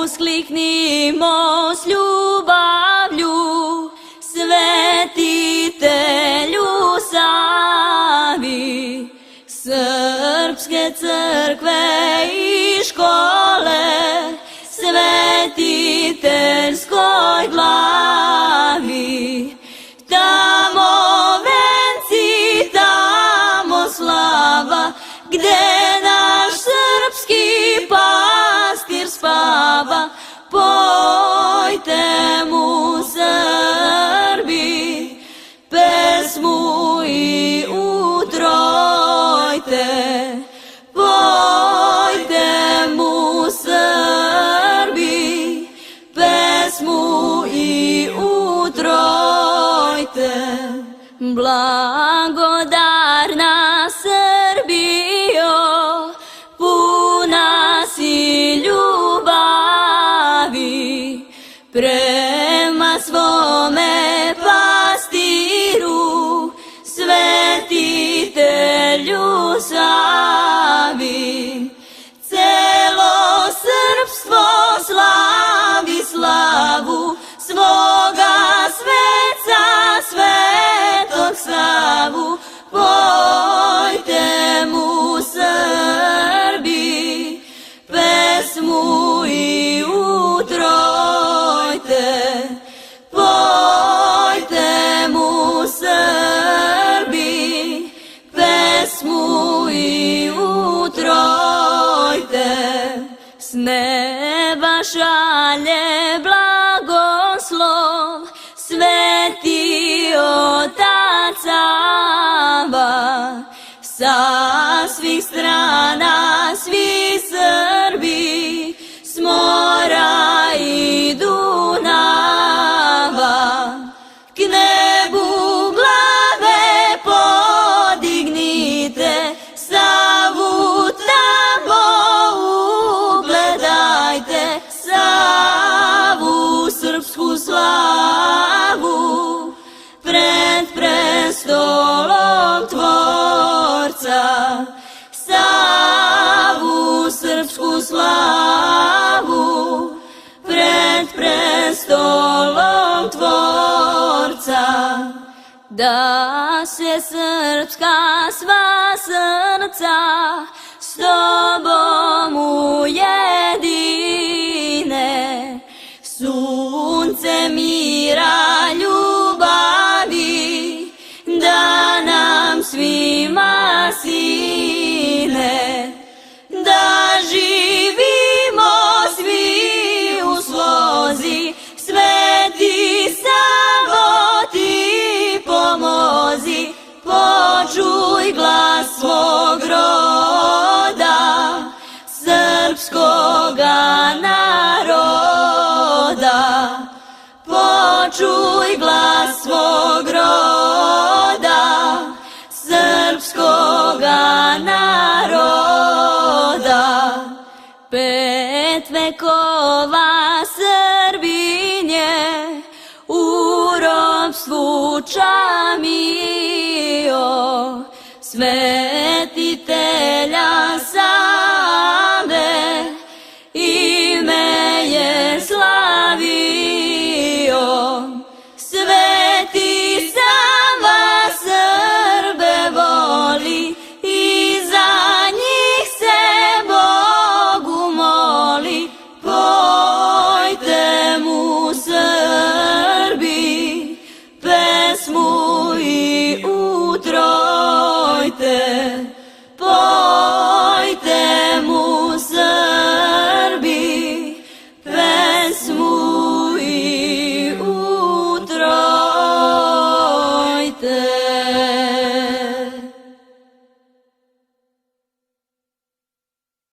Uskliknimo s ljubavlju, svetitelju Savi, srpske crkve i škole, svetiteljskoj glavi. Tamo venci, tamo slava, gde naš srpski pastir spava. Pojte mu Srbi pesmu i utrojte. Pojte mu Srbi pesmu i utrojte. Blagodarna Srbijo, puna si ljubavi prema svome pastiru, svetitelju Savi. Celo srpstvo slavi slavu svoga sveca, svetog Savu. Pojte mu Srbi pesmu i utrojte. Pojte mu Srbi pesmu i utrojte. S neba šalje blagoslov sveti Otac Sava. Sa svih strana svi Srbi s mora i Dunava. K nebu glave podignite, Savu tamo ugledajte. Savu srpsku slavu pred prestolom Tvorca. Savu srpsku slavu pred prestolom Tvorca. Da se srpska sva srca s tobom ujedine, sunce mira ljubavi da nam svima sine. Da živimo svi u slozi, sveti Savo ti pomozi. Počuj glas svog roda, srpskoga naroda. Počuj glas svog roda, srpskoga naroda. 5 vekova Srbinje u ropstvu čamio, sve